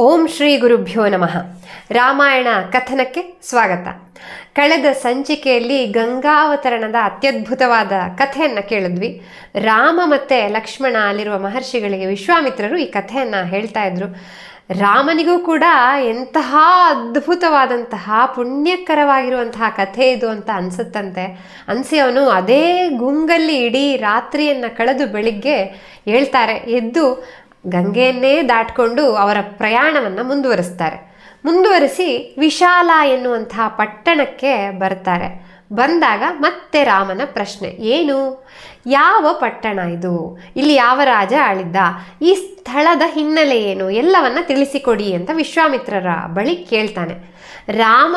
ಓಂ ಶ್ರೀ ಗುರುಭ್ಯೋ ನಮಃ. ರಾಮಾಯಣ ಕಥನಕ್ಕೆ ಸ್ವಾಗತ. ಕಳೆದ ಸಂಚಿಕೆಯಲ್ಲಿ ಗಂಗಾವತರಣದ ಅತ್ಯದ್ಭುತವಾದ ಕಥೆಯನ್ನು ಕೇಳಿದ್ವಿ. ರಾಮ ಮತ್ತು ಲಕ್ಷ್ಮಣ ಅಲ್ಲಿರುವ ಮಹರ್ಷಿಗಳಿಗೆ ವಿಶ್ವಾಮಿತ್ರರು ಈ ಕಥೆಯನ್ನು ಹೇಳ್ತಾ ಇದ್ರು. ರಾಮನಿಗೂ ಕೂಡ ಎಂತಹ ಅದ್ಭುತವಾದಂತಹ ಪುಣ್ಯಕರವಾಗಿರುವಂತಹ ಕಥೆ ಇದು ಅಂತ ಅನಿಸುತ್ತಂತೆ. ಅನಿಸಿ ಅವನು ಅದೇ ಗುಂಗಲ್ಲಿ ಇಡೀ ರಾತ್ರಿಯನ್ನು ಕಳೆದು ಬೆಳಿಗ್ಗೆ ಹೇಳ್ತಾರೆ ಎದ್ದು ಗಂಗೆಯನ್ನೇ ದಾಟ್ಕೊಂಡು ಅವರ ಪ್ರಯಾಣವನ್ನು ಮುಂದುವರಿಸಿ ವಿಶಾಲ ಎನ್ನುವಂತಹ ಪಟ್ಟಣಕ್ಕೆ ಬರ್ತಾರೆ. ಬಂದಾಗ ಮತ್ತೆ ರಾಮನ ಪ್ರಶ್ನೆ, ಏನು, ಯಾವ ಪಟ್ಟಣ ಇದು, ಇಲ್ಲಿ ಯಾವ ರಾಜ ಆಳಿದ್ದ, ಈ ಸ್ಥಳದ ಹಿನ್ನೆಲೆ ಏನು, ಎಲ್ಲವನ್ನ ತಿಳಿಸಿಕೊಡಿ ಅಂತ ವಿಶ್ವಾಮಿತ್ರರ ಬಳಿ ಕೇಳ್ತಾನೆ. ರಾಮ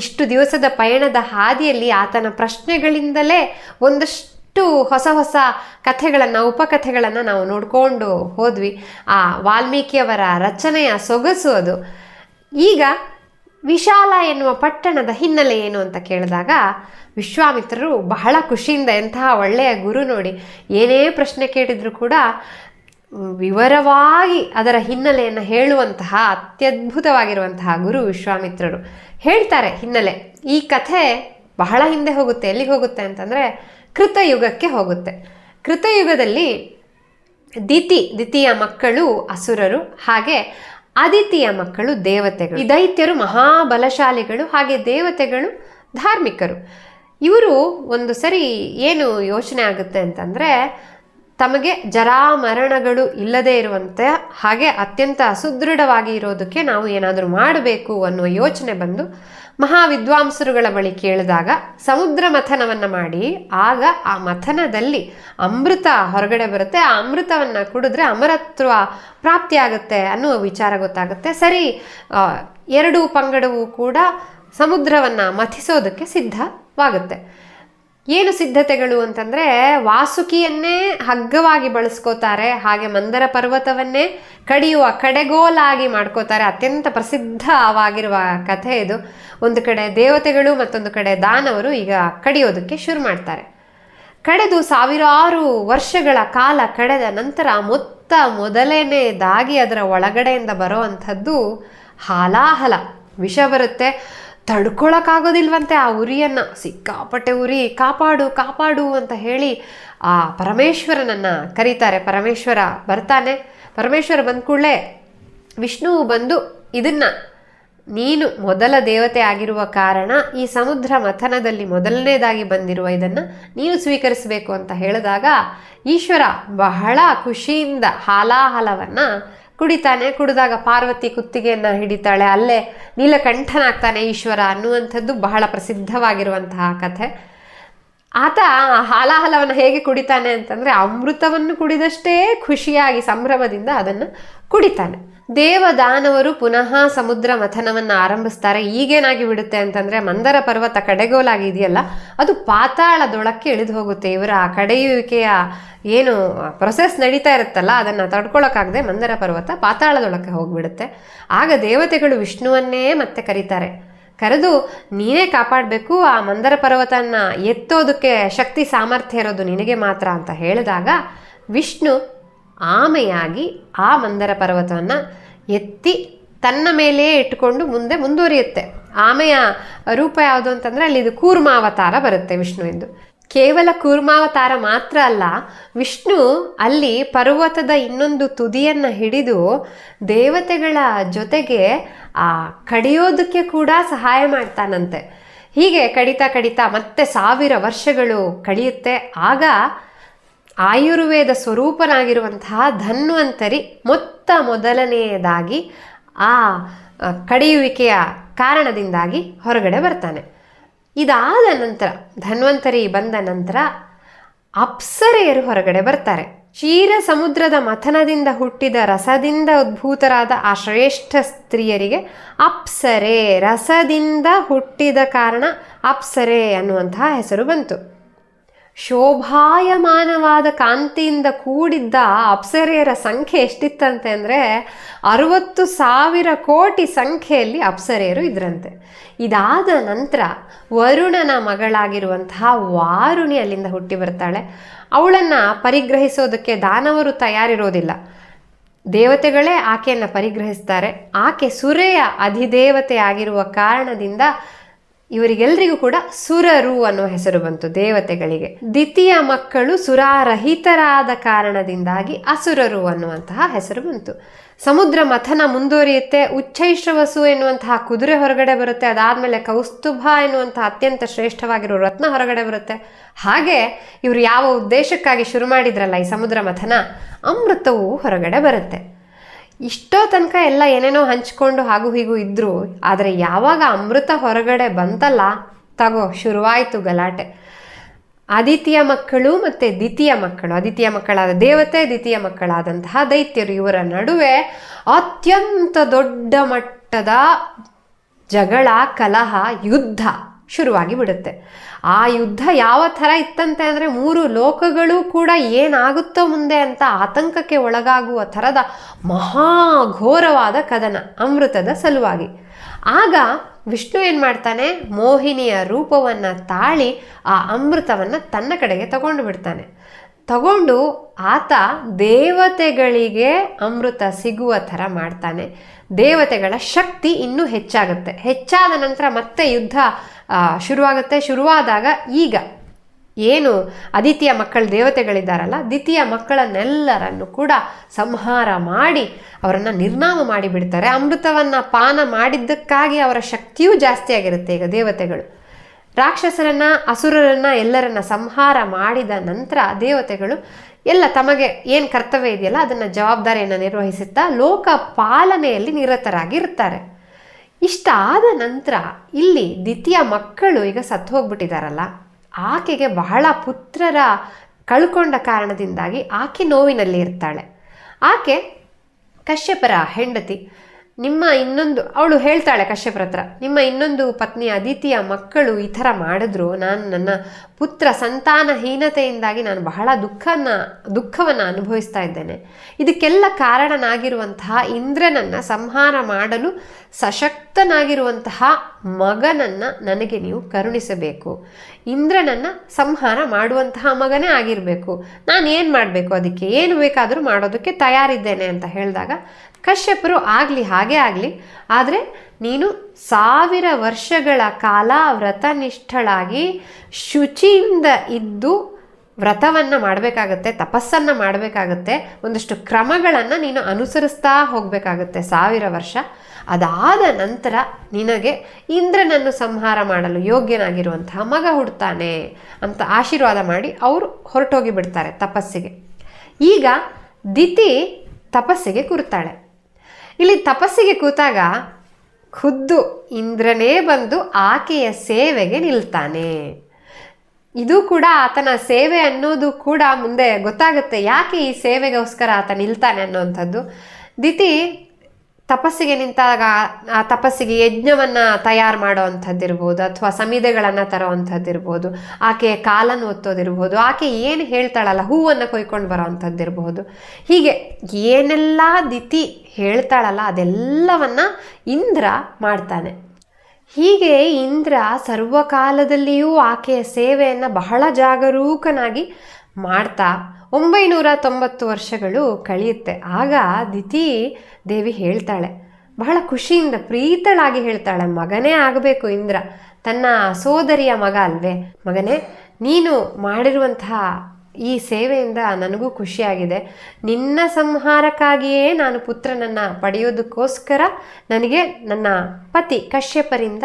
ಇಷ್ಟು ದಿವಸದ ಪಯಣದ ಹಾದಿಯಲ್ಲಿ ಆತನ ಪ್ರಶ್ನೆಗಳಿಂದಲೇ ಒಂದಷ್ಟು ಹೊಸ ಕಥೆಗಳನ್ನು, ಉಪಕಥೆಗಳನ್ನು ನಾವು ನೋಡಿಕೊಂಡು ಹೋದ್ವಿ. ಆ ವಾಲ್ಮೀಕಿಯವರ ರಚನೆಯ ಸೊಗಸು ಅದು. ಈಗ ವಿಶಾಲ ಎನ್ನುವ ಪಟ್ಟಣದ ಹಿನ್ನೆಲೆ ಏನು ಅಂತ ಕೇಳಿದಾಗ ವಿಶ್ವಾಮಿತ್ರರು ಬಹಳ ಖುಷಿಯಿಂದ, ಎಂತಹ ಒಳ್ಳೆಯ ಗುರು ನೋಡಿ, ಏನೇ ಪ್ರಶ್ನೆ ಕೇಳಿದ್ರು ಕೂಡ ವಿವರವಾಗಿ ಅದರ ಹಿನ್ನೆಲೆಯನ್ನು ಹೇಳುವಂತಹ ಅತ್ಯದ್ಭುತವಾಗಿರುವಂತಹ ಗುರು ವಿಶ್ವಾಮಿತ್ರರು. ಹೇಳ್ತಾರೆ ಹಿನ್ನೆಲೆ. ಈ ಕಥೆ ಬಹಳ ಹಿಂದೆ ಹೋಗುತ್ತೆ. ಎಲ್ಲಿಗೆ ಹೋಗುತ್ತೆ ಅಂತಂದರೆ ಕೃತಯುಗಕ್ಕೆ ಹೋಗುತ್ತೆ. ಕೃತಯುಗದಲ್ಲಿ ದಿತಿಯ ಮಕ್ಕಳು ಅಸುರರು, ಹಾಗೆ ಅದಿತಿಯ ಮಕ್ಕಳು ದೇವತೆಗಳು. ಈ ದೈತ್ಯರು ಮಹಾಬಲಶಾಲಿಗಳು, ಹಾಗೆ ದೇವತೆಗಳು ಧಾರ್ಮಿಕರು. ಇವರು ಒಂದು ಸರಿ ಏನು ಯೋಚನೆ ಆಗುತ್ತೆ ಅಂತಂದರೆ, ತಮಗೆ ಜರಾಮರಣಗಳು ಇಲ್ಲದೇ ಇರುವಂತೆ ಹಾಗೆ ಅತ್ಯಂತ ಸುದೃಢವಾಗಿ ಇರೋದಕ್ಕೆ ನಾವು ಏನಾದರೂ ಮಾಡಬೇಕು ಅನ್ನುವ ಯೋಚನೆ ಬಂದು ಮಹಾವಿದ್ವಾಂಸರುಗಳ ಬಳಿ ಕೇಳಿದಾಗ ಸಮುದ್ರ ಮಥನವನ್ನು ಮಾಡಿ, ಆಗ ಆ ಮಥನದಲ್ಲಿ ಅಮೃತ ಹೊರಗಡೆ ಬರುತ್ತೆ. ಆ ಅಮೃತವನ್ನು ಕುಡಿದ್ರೆ ಅಮರತ್ವ ಪ್ರಾಪ್ತಿಯಾಗುತ್ತೆ ಅನ್ನುವ ವಿಚಾರ ಗೊತ್ತಾಗುತ್ತೆ. ಸರಿ, ಎರಡೂ ಪಂಗಡವೂ ಕೂಡ ಸಮುದ್ರವನ್ನು ಮಥಿಸೋದಕ್ಕೆ ಸಿದ್ಧವಾಗುತ್ತೆ. ಏನು ಸಿದ್ಧತೆಗಳು ಅಂತಂದರೆ, ವಾಸುಕಿಯನ್ನೇ ಹಗ್ಗವಾಗಿ ಬಳಸ್ಕೋತಾರೆ, ಹಾಗೆ ಮಂದರ ಪರ್ವತವನ್ನೇ ಕಡಿಯುವ ಕಡೆಗೋಲಾಗಿ ಮಾಡ್ಕೋತಾರೆ. ಅತ್ಯಂತ ಪ್ರಸಿದ್ಧವಾಗಿರುವ ಕಥೆ ಇದು. ಒಂದು ಕಡೆ ದೇವತೆಗಳು, ಮತ್ತೊಂದು ಕಡೆ ದಾನವರು ಈಗ ಕಡಿಯೋದಕ್ಕೆ ಶುರು ಮಾಡ್ತಾರೆ. ಕಡೆದು ಸಾವಿರಾರು ವರ್ಷಗಳ ಕಾಲ ಕಳೆದ ನಂತರ ಮೊದಲನೇದಾಗಿ ಅದರ ಒಳಗಡೆಯಿಂದ ಬರೋ ಅಂಥದ್ದು ಹಾಲಾಹಲ, ವಿಷ ಬರುತ್ತೆ. ತಡ್ಕೊಳಕ್ಕಾಗೋದಿಲ್ವಂತೆ ಆ ಉರಿಯನ್ನು, ಸಿಕ್ಕಾಪಟ್ಟೆ ಉರಿ, ಕಾಪಾಡು ಅಂತ ಹೇಳಿ ಆ ಪರಮೇಶ್ವರನನ್ನು ಕರೀತಾರೆ. ಪರಮೇಶ್ವರ ಬರ್ತಾನೆ. ಪರಮೇಶ್ವರ ಬಂದ ಕೂಡಲೇ ವಿಷ್ಣುವು ಬಂದು, ಇದನ್ನು ನೀನು ಮೊದಲ ದೇವತೆ ಆಗಿರುವ ಕಾರಣ ಈ ಸಮುದ್ರ ಮಥನದಲ್ಲಿ ಮೊದಲನೇದಾಗಿ ಬಂದಿರುವ ಇದನ್ನು ನೀನು ಸ್ವೀಕರಿಸಬೇಕು ಅಂತ ಹೇಳಿದಾಗ ಈಶ್ವರ ಬಹಳ ಖುಷಿಯಿಂದ ಹಾಲಾಹಲವನ್ನು ಕುಡಿತಾನೆ. ಕುಡಿದಾಗ ಪಾರ್ವತಿ ಕುತ್ತಿಗೆಯನ್ನು ಹಿಡಿತಾಳೆ, ಅಲ್ಲೇ ನೀಲಕಂಠನಾಗ್ತಾನೆ ಈಶ್ವರ ಅನ್ನುವಂಥದ್ದು ಬಹಳ ಪ್ರಸಿದ್ಧವಾಗಿರುವಂತಹ ಕಥೆ. ಆತ ಹಾಲಾಹಲವನ್ನು ಹೇಗೆ ಕುಡಿತಾನೆ ಅಂತಂದರೆ, ಅಮೃತವನ್ನು ಕುಡಿದಷ್ಟೇ ಖುಷಿಯಾಗಿ ಸಂಭ್ರಮದಿಂದ ಅದನ್ನು ಕುಡಿತಾನೆ. ದೇವದಾನವರು ಪುನಃ ಸಮುದ್ರ ಮಥನವನ್ನು ಆರಂಭಿಸ್ತಾರೆ. ಈಗೇನಾಗಿ ಬಿಡುತ್ತೆ ಅಂತಂದರೆ, ಮಂದರ ಪರ್ವತ ಕಡೆಗೋಲಾಗಿದೆಯಲ್ಲ, ಅದು ಪಾತಾಳದೊಳಕ್ಕೆ ಇಳಿದು ಹೋಗುತ್ತೆ. ಇವರ ಆ ಕಡೆಯುವಿಕೆಯ ಏನು ಪ್ರೊಸೆಸ್ ನಡೀತಾ ಇರುತ್ತಲ್ಲ, ಅದನ್ನು ತಡ್ಕೊಳಕ್ಕಾಗದೆ ಮಂದರ ಪರ್ವತ ಪಾತಾಳದೊಳಕ್ಕೆ ಹೋಗಿಬಿಡುತ್ತೆ. ಆಗ ದೇವತೆಗಳು ವಿಷ್ಣುವನ್ನೇ ಮತ್ತೆ ಕರೀತಾರೆ. ಕರೆದು, ನೀನೇ ಕಾಪಾಡಬೇಕು, ಆ ಮಂದರ ಪರ್ವತನ ಎತ್ತೋದಕ್ಕೆ ಶಕ್ತಿ ಸಾಮರ್ಥ್ಯ ಇರೋದು ನಿನಗೆ ಮಾತ್ರ ಅಂತ ಹೇಳಿದಾಗ ವಿಷ್ಣು ಆಮೆಯಾಗಿ ಆ ಮಂದರ ಪರ್ವತವನ್ನು ಎತ್ತಿ ತನ್ನ ಮೇಲೆಯೇ ಇಟ್ಟುಕೊಂಡು ಮುಂದುವರಿಯುತ್ತೆ. ಆಮೆಯ ರೂಪ ಯಾವುದು ಅಂತಂದರೆ, ಅಲ್ಲಿ ಇದು ಕೂರ್ಮಾವತಾರ ಬರುತ್ತೆ ವಿಷ್ಣು ಎಂದು. ಕೇವಲ ಕೂರ್ಮಾವತಾರ ಮಾತ್ರ ಅಲ್ಲ, ವಿಷ್ಣು ಅಲ್ಲಿ ಪರ್ವತದ ಇನ್ನೊಂದು ತುದಿಯನ್ನು ಹಿಡಿದು ದೇವತೆಗಳ ಜೊತೆಗೆ ಆ ಕಡಿಯೋದಕ್ಕೆ ಕೂಡ ಸಹಾಯ ಮಾಡ್ತಾನಂತೆ. ಹೀಗೆ ಕಡಿತಾ ಮತ್ತೆ 1000 ವರ್ಷಗಳು ಕಳೆಯುತ್ತೆ. ಆಗ ಆಯುರ್ವೇದ ಸ್ವರೂಪನಾಗಿರುವಂತಹ ಧನ್ವಂತರಿ ಮೊದಲನೆಯದಾಗಿ ಆ ಕಡಿಯುವಿಕೆಯ ಕಾರಣದಿಂದಾಗಿ ಹೊರಗಡೆ ಬರ್ತಾನೆ. ಇದಾದ ನಂತರ, ಧನ್ವಂತರಿ ಬಂದ ನಂತರ ಅಪ್ಸರೆಯರು ಹೊರಗಡೆ ಬರ್ತಾರೆ. ಕ್ಷೀರ ಸಮುದ್ರದ ಮಥನದಿಂದ ಹುಟ್ಟಿದ ರಸದಿಂದ ಉದ್ಭೂತರಾದ ಆ ಶ್ರೇಷ್ಠ ಸ್ತ್ರೀಯರಿಗೆ ಅಪ್ಸರೆ, ರಸದಿಂದ ಹುಟ್ಟಿದ ಕಾರಣ ಅಪ್ಸರೆ ಅನ್ನುವಂತಹ ಹೆಸರು ಬಂತು. ಶೋಭಾಯಮಾನವಾದ ಕಾಂತಿಯಿಂದ ಕೂಡಿದ್ದ ಅಪ್ಸರೆಯರ ಸಂಖ್ಯೆ ಎಷ್ಟಿತ್ತಂತೆ ಅಂದರೆ 60,000 ಕೋಟಿ ಸಂಖ್ಯೆಯಲ್ಲಿ ಅಪ್ಸರೆಯರು ಇದ್ರಂತೆ. ಇದಾದ ನಂತರ ವರುಣನ ಮಗಳಾಗಿರುವಂತಹ ವಾರುಣಿ ಅಲ್ಲಿಂದ ಹುಟ್ಟಿ ಬರ್ತಾಳೆ. ಅವಳನ್ನು ಪರಿಗ್ರಹಿಸೋದಕ್ಕೆ ದಾನವರು ತಯಾರಿರೋದಿಲ್ಲ. ದೇವತೆಗಳೇ ಆಕೆಯನ್ನು ಪರಿಗ್ರಹಿಸ್ತಾರೆ. ಆಕೆ ಸುರೆಯ ಅಧಿದೇವತೆ ಆಗಿರುವ ಕಾರಣದಿಂದ ಇವರಿಗೆಲ್ಲರಿಗೂ ಕೂಡ ಸುರರು ಅನ್ನೋ ಹೆಸರು ಬಂತು ದೇವತೆಗಳಿಗೆ. ದ್ವಿತೀಯ ಮಕ್ಕಳು ಸುರಾರಹಿತರಾದ ಕಾರಣದಿಂದಾಗಿ ಅಸುರರು ಅನ್ನುವಂತಹ ಹೆಸರು ಬಂತು. ಸಮುದ್ರ ಮಥನ ಮುಂದುವರಿಯುತ್ತೆ. ಉಚ್ಚೈಶ್ರವಸು ಎನ್ನುವಂತಹ ಕುದುರೆ ಹೊರಗಡೆ ಬರುತ್ತೆ. ಅದಾದಮೇಲೆ ಕೌಸ್ತುಭ ಎನ್ನುವಂತಹ ಅತ್ಯಂತ ಶ್ರೇಷ್ಠವಾಗಿರೋ ರತ್ನ ಹೊರಗಡೆ ಬರುತ್ತೆ. ಹಾಗೆ ಇವರು ಯಾವ ಉದ್ದೇಶಕ್ಕಾಗಿ ಶುರು ಮಾಡಿದ್ರಲ್ಲ ಈ ಸಮುದ್ರ ಮಥನ, ಅಮೃತವು ಹೊರಗಡೆ ಬರುತ್ತೆ. ಇಷ್ಟೋ ತನಕ ಎಲ್ಲ ಏನೇನೋ ಹಂಚ್ಕೊಂಡು ಹಾಗೂ ಹೀಗೂ ಇದ್ದರು. ಆದರೆ ಯಾವಾಗ ಅಮೃತ ಹೊರಗಡೆ ಬಂತಲ್ಲ, ತಗೋ ಶುರುವಾಯಿತು ಗಲಾಟೆ. ಆದಿತ್ಯ ಮಕ್ಕಳು ಮತ್ತು ದ್ವಿತೀಯ ಮಕ್ಕಳು, ಆದಿತ್ಯ ಮಕ್ಕಳಾದ ದೇವತೆ, ದ್ವಿತೀಯ ಮಕ್ಕಳಾದಂತಹ ದೈತ್ಯರು, ಇವರ ನಡುವೆ ಅತ್ಯಂತ ದೊಡ್ಡ ಮಟ್ಟದ ಜಗಳ, ಕಲಹ, ಯುದ್ಧ ಶುರುವಾಗಿ ಬಿಡುತ್ತೆ. ಆ ಯುದ್ಧ ಯಾವ ಥರ ಇತ್ತಂತೆ ಅಂದರೆ 3 ಲೋಕಗಳು ಕೂಡ ಏನಾಗುತ್ತೋ ಮುಂದೆ ಅಂತ ಆತಂಕಕ್ಕೆ ಒಳಗಾಗುವ ಥರದ ಮಹಾಘೋರವಾದ ಕದನ ಅಮೃತದ ಸಲುವಾಗಿ. ಆಗ ವಿಷ್ಣು ಏನು ಮಾಡ್ತಾನೆ, ಮೋಹಿನಿಯ ರೂಪವನ್ನು ತಾಳಿ ಆ ಅಮೃತವನ್ನು ತನ್ನ ಕಡೆಗೆ ತಗೊಂಡು ಬಿಡ್ತಾನೆ. ತಗೊಂಡು ಆತ ದೇವತೆಗಳಿಗೆ ಅಮೃತ ಸಿಗುವ ಥರ ಮಾಡ್ತಾನೆ. ದೇವತೆಗಳ ಶಕ್ತಿ ಇನ್ನೂ ಹೆಚ್ಚಾಗುತ್ತೆ. ಹೆಚ್ಚಾದ ನಂತರ ಮತ್ತೆ ಯುದ್ಧ ಶುರುವಾಗುತ್ತೆ. ಶುರುವಾದಾಗ ಈಗ ಏನು ಆದಿತ್ಯ ಮಕ್ಕಳು ದೇವತೆಗಳಿದ್ದಾರಲ್ಲ, ದ್ವಿತೀಯ ಮಕ್ಕಳನ್ನೆಲ್ಲರನ್ನು ಕೂಡ ಸಂಹಾರ ಮಾಡಿ ಅವರನ್ನು ನಿರ್ನಾಮ ಮಾಡಿಬಿಡ್ತಾರೆ. ಅಮೃತವನ್ನು ಪಾನ ಮಾಡಿದ್ದಕ್ಕಾಗಿ ಅವರ ಶಕ್ತಿಯೂ ಜಾಸ್ತಿ ಆಗಿರುತ್ತೆ. ಈಗ ದೇವತೆಗಳು ರಾಕ್ಷಸರನ್ನು, ಅಸುರರನ್ನು ಎಲ್ಲರನ್ನ ಸಂಹಾರ ಮಾಡಿದ ನಂತರ ದೇವತೆಗಳು ಎಲ್ಲ ತಮಗೆ ಏನು ಕರ್ತವ್ಯ ಇದೆಯಲ್ಲ ಅದನ್ನು ಜವಾಬ್ದಾರಿಯನ್ನು ನಿರ್ವಹಿಸುತ್ತಾ ಲೋಕ ಪಾಲನೆಯಲ್ಲಿ ನಿರತರಾಗಿರ್ತಾರೆ. ಇಷ್ಟಾದ ನಂತರ ಇಲ್ಲಿ ದ್ವಿತೀಯ ಮಕ್ಕಳು ಈಗ ಸತ್ತು ಹೋಗ್ಬಿಟ್ಟಿದ್ದಾರಲ್ಲ, ಆಕೆಗೆ ಬಹಳ ಪುತ್ರರ ಕಳ್ಕೊಂಡ ಕಾರಣದಿಂದಾಗಿ ಆಕೆ ನೋವಿನಲ್ಲಿ ಇರ್ತಾಳೆ. ಆಕೆ ಕಶ್ಯಪರ ಹೆಂಡತಿ. ಅವಳು ಹೇಳ್ತಾಳೆ ಕಶ್ಯಪರ ಹತ್ರ, ನಿಮ್ಮ ಇನ್ನೊಂದು ಪತ್ನಿ ಅದಿತಿಯ ಮಕ್ಕಳು ಈ ಥರ ಮಾಡಿದ್ರು, ನಾನು ನನ್ನ ಪುತ್ರ ಸಂತಾನಹೀನತೆಯಿಂದಾಗಿ ನಾನು ಬಹಳ ದುಃಖವನ್ನು ಅನುಭವಿಸ್ತಾ ಇದ್ದೇನೆ. ಇದಕ್ಕೆಲ್ಲ ಕಾರಣನಾಗಿರುವಂತಹ ಇಂದ್ರನನ್ನು ಸಂಹಾರ ಮಾಡಲು ಸಶಕ್ತನಾಗಿರುವಂತಹ ಮಗನನ್ನು ನನಗೆ ನೀವು ಕರುಣಿಸಬೇಕು. ಇಂದ್ರನನ್ನು ಸಂಹಾರ ಮಾಡುವಂತಹ ಮಗನೇ ಆಗಿರಬೇಕು. ನಾನು ಏನು ಮಾಡಬೇಕು, ಅದಕ್ಕೆ ಏನು ಬೇಕಾದರೂ ಮಾಡೋದಕ್ಕೆ ತಯಾರಿದ್ದೇನೆ ಅಂತ ಹೇಳಿದಾಗ ಕಶ್ಯಪರು ಆಗಲಿ, ಹಾಗೇ ಆಗಲಿ, ಆದರೆ ನೀನು 1000 ವರ್ಷಗಳ ಕಾಲ ವ್ರತನಿಷ್ಠಳಾಗಿ ಶುಚಿಯಿಂದ ಇದ್ದು ವ್ರತವನ್ನು ಮಾಡಬೇಕಾಗತ್ತೆ, ತಪಸ್ಸನ್ನು ಮಾಡಬೇಕಾಗತ್ತೆ, ಒಂದಷ್ಟು ಕ್ರಮಗಳನ್ನು ನೀನು ಅನುಸರಿಸ್ತಾ ಹೋಗಬೇಕಾಗತ್ತೆ 1000 ವರ್ಷ. ಅದಾದ ನಂತರ ನಿನಗೆ ಇಂದ್ರನನ್ನು ಸಂಹಾರ ಮಾಡಲು ಯೋಗ್ಯನಾಗಿರುವಂತಹ ಮಗ ಹುಡ್ತಾನೆ ಅಂತ ಆಶೀರ್ವಾದ ಮಾಡಿ ಅವರು ಹೊರಟೋಗಿ ಬಿಡ್ತಾರೆ ತಪಸ್ಸಿಗೆ. ಈಗ ದಿತಿ ತಪಸ್ಸಿಗೆ ಕೂರ್ತಾಳೆ. ಇಲ್ಲಿ ತಪಸ್ಸಿಗೆ ಕೂತಾಗ ಖುದ್ದು ಇಂದ್ರನೇ ಬಂದು ಆಕೆಯ ಸೇವೆಗೆ ನಿಲ್ತಾನೆ. ಇದು ಕೂಡ ಆತನ ಸೇವೆ ಅನ್ನೋದು ಕೂಡ ಮುಂದೆ ಗೊತ್ತಾಗುತ್ತೆ, ಯಾಕೆ ಈ ಸೇವೆಗೋಸ್ಕರ ಆತ ನಿಲ್ತಾನೆ ಅನ್ನೋವಂಥದ್ದು. ದಿತಿ ತಪಸ್ಸಿಗೆ ನಿಂತಾಗ ಆ ತಪಸ್ಸಿಗೆ ಯಜ್ಞವನ್ನು ತಯಾರು ಮಾಡೋ ಅಂಥದ್ದಿರ್ಬೋದು, ಅಥವಾ ಸಮಿಧೆಗಳನ್ನು ತರೋ ಅಂಥದ್ದಿರ್ಬೋದು, ಆಕೆಯ ಕಾಲನ್ನು ಒತ್ತೋದಿರ್ಬೋದು, ಆಕೆ ಏನು ಹೇಳ್ತಾಳಲ್ಲ ಹೂವನ್ನು ಕೊಯ್ಕೊಂಡು ಬರೋ ಅಂಥದ್ದಿರ್ಬೋದು, ಹೀಗೆ ಏನೆಲ್ಲ ದಿತಿ ಹೇಳ್ತಾಳಲ್ಲ ಅದೆಲ್ಲವನ್ನು ಇಂದ್ರ ಮಾಡ್ತಾನೆ. ಹೀಗೆ ಇಂದ್ರ ಸರ್ವಕಾಲದಲ್ಲಿಯೂ ಆಕೆಯ ಸೇವೆಯನ್ನು ಬಹಳ ಜಾಗರೂಕನಾಗಿ ಮಾಡ್ತಾ 990 ವರ್ಷಗಳು ಕಳೆಯುತ್ತೆ. ಆಗ ದಿತಿ ದೇವಿ ಹೇಳ್ತಾಳೆ, ಬಹಳ ಖುಷಿಯಿಂದ ಪ್ರೀತಳಾಗಿ ಹೇಳ್ತಾಳೆ, ಮಗನೇ ಆಗಬೇಕು ಇಂದ್ರ, ತನ್ನ ಸೋದರಿಯ ಮಗ ಅಲ್ವೇ, ಮಗನೇ ನೀನು ಮಾಡಿರುವಂತಹ ಈ ಸೇವೆಯಿಂದ ನನಗೂ ಖುಷಿಯಾಗಿದೆ. ನಿನ್ನ ಸಂಹಾರಕ್ಕಾಗಿಯೇ ನಾನು ಪುತ್ರನನ್ನು ಪಡೆಯೋದಕ್ಕೋಸ್ಕರ ನನಗೆ ನನ್ನ ಪತಿ ಕಶ್ಯಪರಿಂದ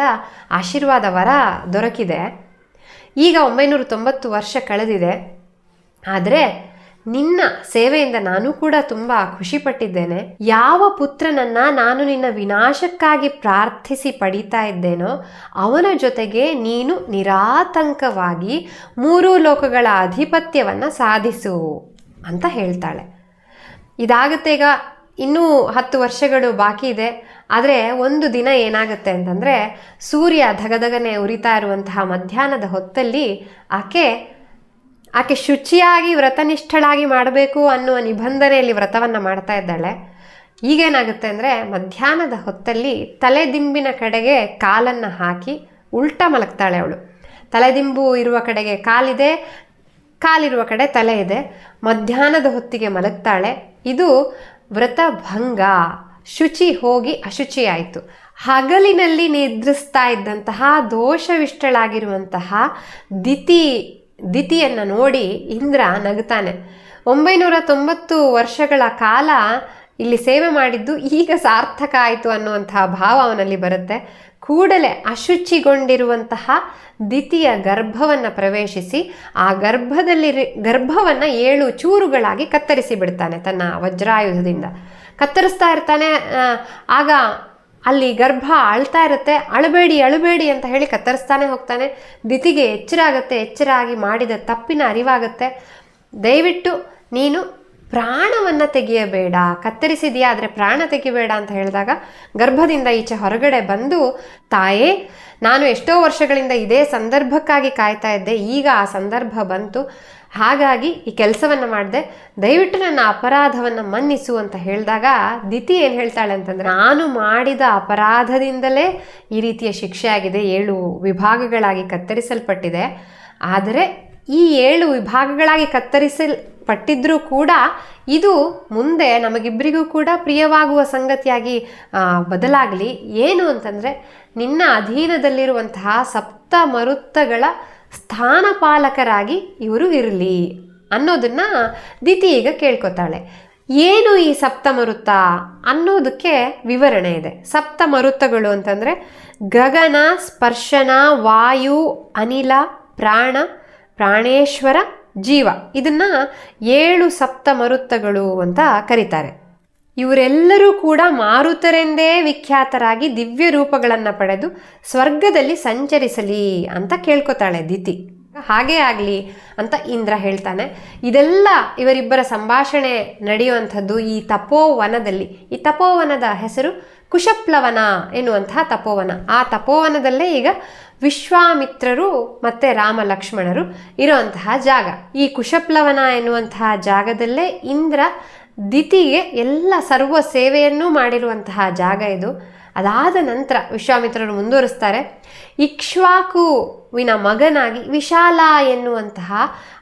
ಆಶೀರ್ವಾದ ವರ ದೊರಕಿದೆ. ಈಗ 990 ವರ್ಷ ಕಳೆದಿದೆ. ಆದರೆ ನಿನ್ನ ಸೇವೆಯಿಂದ ನಾನು ಕೂಡ ತುಂಬ ಖುಷಿಪಟ್ಟಿದ್ದೇನೆ. ಯಾವ ಪುತ್ರನನ್ನು ನಾನು ನಿನ್ನ ವಿನಾಶಕ್ಕಾಗಿ ಪ್ರಾರ್ಥಿಸಿ ಪಡೀತಾ ಇದ್ದೇನೋ ಅವನ ಜೊತೆಗೆ ನೀನು ನಿರಾತಂಕವಾಗಿ 3 ಲೋಕಗಳ ಅಧಿಪತ್ಯವನ್ನು ಸಾಧಿಸು ಅಂತ ಹೇಳ್ತಾಳೆ. ಇದಾಗುತ್ತೆ. ಈಗ ಇನ್ನೂ 10 ವರ್ಷಗಳು ಬಾಕಿ ಇದೆ. ಆದರೆ ಒಂದು ದಿನ ಏನಾಗುತ್ತೆ ಅಂತಂದರೆ, ಸೂರ್ಯ ಧಗಧಗನೆ ಉರಿತಾ ಇರುವಂತಹ ಮಧ್ಯಾಹ್ನದ ಹೊತ್ತಲ್ಲಿ ಆಕೆ ಶುಚಿಯಾಗಿ ವ್ರತನಿಷ್ಠಳಾಗಿ ಮಾಡಬೇಕು ಅನ್ನುವ ನಿಬಂಧನೆಯಲ್ಲಿ ವ್ರತವನ್ನು ಮಾಡ್ತಾ ಇದ್ದಾಳೆ. ಈಗೇನಾಗುತ್ತೆ ಅಂದರೆ, ಮಧ್ಯಾಹ್ನದ ಹೊತ್ತಲ್ಲಿ ತಲೆದಿಂಬಿನ ಕಡೆಗೆ ಕಾಲನ್ನು ಹಾಕಿ ಉಲ್ಟಾ ಮಲಗ್ತಾಳೆ ಅವಳು. ತಲೆದಿಂಬು ಇರುವ ಕಡೆಗೆ ಕಾಲಿದೆ, ಕಾಲಿರುವ ಕಡೆ ತಲೆ ಇದೆ. ಮಧ್ಯಾಹ್ನದ ಹೊತ್ತಿಗೆ ಮಲಗ್ತಾಳೆ. ಇದು ವ್ರತಭಂಗ, ಶುಚಿ ಹೋಗಿ ಅಶುಚಿ ಆಯಿತು. ಹಗಲಿನಲ್ಲಿ ನಿದ್ರಿಸ್ತಾ ಇದ್ದಂತಹ ದೋಷವಿಷ್ಟಳಾಗಿರುವಂತಹ ದಿತಿಯನ್ನು ನೋಡಿ ಇಂದ್ರ ನಗುತ್ತಾನೆ. 990 ವರ್ಷಗಳ ಕಾಲ ಇಲ್ಲಿ ಸೇವೆ ಮಾಡಿದ್ದು ಈಗ ಸಾರ್ಥಕ ಆಯಿತು ಅನ್ನುವಂತಹ ಭಾವ ಅವನಲ್ಲಿ ಬರುತ್ತೆ. ಕೂಡಲೇ ಅಶುಚಿಗೊಂಡಿರುವಂತಹ ದಿತಿಯ ಗರ್ಭವನ್ನು ಪ್ರವೇಶಿಸಿ ಆ ಗರ್ಭವನ್ನು 7 ಚೂರುಗಳಾಗಿ ಕತ್ತರಿಸಿ ಬಿಡ್ತಾನೆ. ತನ್ನ ವಜ್ರಾಯುಧದಿಂದ ಕತ್ತರಿಸ್ತಾ ಇರ್ತಾನೆ. ಆಗ ಅಲ್ಲಿ ಗರ್ಭ ಅಳ್ತಾ ಇರುತ್ತೆ. ಅಳಬೇಡಿ ಅಂತ ಹೇಳಿ ಕತ್ತರಿಸ್ತಾನೆ ಹೋಗ್ತಾನೆ. ದಿತಿಗೆ ಎಚ್ಚರ ಆಗುತ್ತೆ. ಎಚ್ಚರ ಆಗಿ ಮಾಡಿದ ತಪ್ಪಿನ ಅರಿವಾಗುತ್ತೆ. ದಯವಿಟ್ಟು ನೀನು ಪ್ರಾಣವನ್ನು ತೆಗೆಯಬೇಡ, ಕತ್ತರಿಸಿದೆಯಾ ಆದರೆ ಪ್ರಾಣ ತೆಗಿಬೇಡ ಅಂತ ಹೇಳಿದಾಗ ಗರ್ಭದಿಂದ ಈಚೆ ಹೊರಗಡೆ ಬಂದು, ತಾಯೇ, ನಾನು ಎಷ್ಟೋ ವರ್ಷಗಳಿಂದ ಇದೇ ಸಂದರ್ಭಕ್ಕಾಗಿ ಕಾಯ್ತಾ ಇದ್ದೆ, ಈಗ ಆ ಸಂದರ್ಭ ಬಂತು, ಹಾಗಾಗಿ ಈ ಕೆಲಸವನ್ನು ಮಾಡಿದೆ, ದಯವಿಟ್ಟು ನನ್ನ ಅಪರಾಧವನ್ನು ಮನ್ನಿಸು ಅಂತ ಹೇಳಿದಾಗ ದಿತಿ ಏನು ಹೇಳ್ತಾಳೆ ಅಂತಂದರೆ, ನಾನು ಮಾಡಿದ ಅಪರಾಧದಿಂದಲೇ ಈ ರೀತಿಯ ಶಿಕ್ಷೆ ಆಗಿದೆ, 7 ವಿಭಾಗಗಳಾಗಿ ಕತ್ತರಿಸಲ್ಪಟ್ಟಿದೆ. ಆದರೆ ಈ 7 ವಿಭಾಗಗಳಾಗಿ ಕತ್ತರಿಸಲ್ಪಟ್ಟಿದ್ರೂ ಕೂಡ ಇದು ಮುಂದೆ ನಮಗಿಬ್ಬರಿಗೂ ಕೂಡ ಪ್ರಿಯವಾಗುವ ಸಂಗತಿಯಾಗಿ ಬದಲಾಗಲಿ. ಏನು ಅಂತಂದರೆ, ನಿನ್ನ ಅಧೀನದಲ್ಲಿರುವಂತಹ 7 ಮರುತ್ತಗಳ ಸ್ಥಾನಪಾಲಕರಾಗಿ ಇವರು ಇರಲಿ ಅನ್ನೋದನ್ನು ದಿತಿ ಈಗ ಕೇಳ್ಕೊತಾಳೆ. ಏನು ಈ 7 ಮರುತ್ತ ಅನ್ನೋದಕ್ಕೆ ವಿವರಣೆ ಇದೆ. 7 ಮರುತ್ತಗಳು ಅಂತಂದರೆ ಗಗನ, ಸ್ಪರ್ಶನ, ವಾಯು, ಅನಿಲ, ಪ್ರಾಣ, ಪ್ರಾಣೇಶ್ವರ, ಜೀವ. ಇದನ್ನು 7 7 ಮರುತ್ತಗಳು ಅಂತ ಕರೀತಾರೆ. ಇವರೆಲ್ಲರೂ ಕೂಡ ಮಾರುತರೆಂದೇ ವಿಖ್ಯಾತರಾಗಿ ದಿವ್ಯ ರೂಪಗಳನ್ನು ಪಡೆದು ಸ್ವರ್ಗದಲ್ಲಿ ಸಂಚರಿಸಲಿ ಅಂತ ಕೇಳ್ಕೊತಾಳೆ ದಿತಿ. ಹಾಗೇ ಆಗಲಿ ಅಂತ ಇಂದ್ರ ಹೇಳ್ತಾನೆ. ಇದೆಲ್ಲ ಇವರಿಬ್ಬರ ಸಂಭಾಷಣೆ ನಡೆಯುವಂಥದ್ದು ಈ ತಪೋವನದಲ್ಲಿ. ಈ ತಪೋವನದ ಹೆಸರು ಕುಶಪ್ಲವನ ಎನ್ನುವಂತಹ ತಪೋವನ. ಆ ತಪೋವನದಲ್ಲೇ ಈಗ ವಿಶ್ವಾಮಿತ್ರರು ಮತ್ತು ರಾಮ ಲಕ್ಷ್ಮಣರು ಇರುವಂತಹ ಜಾಗ. ಈ ಕುಶಪ್ಲವನ ಎನ್ನುವಂತಹ ಜಾಗದಲ್ಲೇ ಇಂದ್ರ ದಿತಿಗೆ ಎಲ್ಲ ಸರ್ವ ಸೇವೆಯನ್ನೂ ಮಾಡಿರುವಂತಹ ಜಾಗ ಇದು. ಅದಾದ ನಂತರ ವಿಶ್ವಾಮಿತ್ರರು ಮುಂದುವರಿಸ್ತಾರೆ. ಇಕ್ಷ್ವಾಕುವಿನ ಮಗನಾಗಿ ವಿಶಾಲ ಎನ್ನುವಂತಹ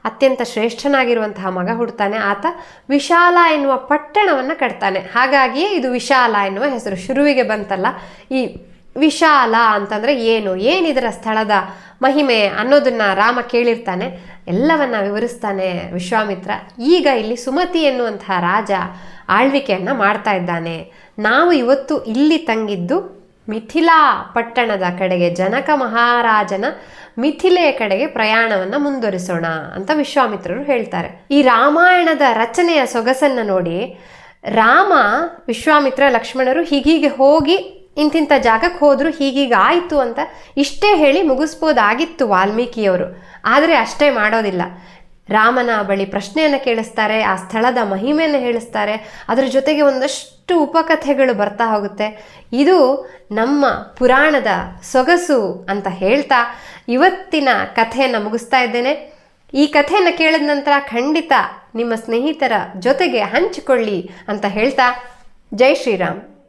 ಅತ್ಯಂತ ಶ್ರೇಷ್ಠನಾಗಿರುವಂತಹ ಮಗ ಹುಡ್ತಾನೆ. ಆತ ವಿಶಾಲ ಎನ್ನುವ ಪಟ್ಟಣವನ್ನು ಕಟ್ತಾನೆ. ಹಾಗಾಗಿಯೇ ಇದು ವಿಶಾಲ ಎನ್ನುವ ಹೆಸರು ಶುರುವಿಗೆ ಬಂತಲ್ಲ. ಈ ವಿಶಾಲ ಅಂತಂದರೆ ಏನಿದರ ಸ್ಥಳದ ಮಹಿಮೆ ಅನ್ನೋದನ್ನು ರಾಮ ಕೇಳಿರ್ತಾನೆ. ಎಲ್ಲವನ್ನ ವಿವರಿಸ್ತಾನೆ ವಿಶ್ವಾಮಿತ್ರ. ಈಗ ಇಲ್ಲಿ ಸುಮತಿ ಎನ್ನುವಂತಹ ರಾಜ ಆಳ್ವಿಕೆಯನ್ನು ಮಾಡ್ತಾ ಇದ್ದಾನೆ. ನಾವು ಇವತ್ತು ಇಲ್ಲಿ ತಂಗಿದ್ದು ಮಿಥಿಲಾ ಪಟ್ಟಣದ ಕಡೆಗೆ, ಜನಕ ಮಹಾರಾಜನ ಮಿಥಿಲೆಯ ಕಡೆಗೆ ಪ್ರಯಾಣವನ್ನು ಮುಂದುವರಿಸೋಣ ಅಂತ ವಿಶ್ವಾಮಿತ್ರರು ಹೇಳ್ತಾರೆ. ಈ ರಾಮಾಯಣದ ರಚನೆಯ ಸೊಗಸನ್ನು ನೋಡಿ ರಾಮ, ವಿಶ್ವಾಮಿತ್ರ, ಲಕ್ಷ್ಮಣರು ಹೀಗೀಗೆ ಹೋಗಿ ಇಂತಿಂಥ ಜಾಗಕ್ಕೆ ಹೋದ್ರು, ಹೀಗೀಗ ಆಯಿತು ಅಂತ ಇಷ್ಟೇ ಹೇಳಿ ಮುಗಿಸ್ಬೋದಾಗಿತ್ತು ವಾಲ್ಮೀಕಿಯವರು. ಆದರೆ ಅಷ್ಟೇ ಮಾಡೋದಿಲ್ಲ. ರಾಮನ ಬಳಿ ಪ್ರಶ್ನೆಯನ್ನು ಕೇಳಿಸ್ತಾರೆ, ಆ ಸ್ಥಳದ ಮಹಿಮೆಯನ್ನು ಹೇಳಿಸ್ತಾರೆ, ಅದರ ಜೊತೆಗೆ ಒಂದಷ್ಟು ಉಪಕಥೆಗಳು ಬರ್ತಾ ಹೋಗುತ್ತೆ. ಇದು ನಮ್ಮ ಪುರಾಣದ ಸೊಗಸು ಅಂತ ಹೇಳ್ತಾ ಇವತ್ತಿನ ಕಥೆಯನ್ನು ಮುಗಿಸ್ತಾ ಇದ್ದೇನೆ. ಈ ಕಥೆಯನ್ನು ಕೇಳಿದ ನಂತರ ಖಂಡಿತ ನಿಮ್ಮ ಸ್ನೇಹಿತರ ಜೊತೆಗೆ ಹಂಚಿಕೊಳ್ಳಿ ಅಂತ ಹೇಳ್ತಾ, ಜೈ ಶ್ರೀರಾಮ್.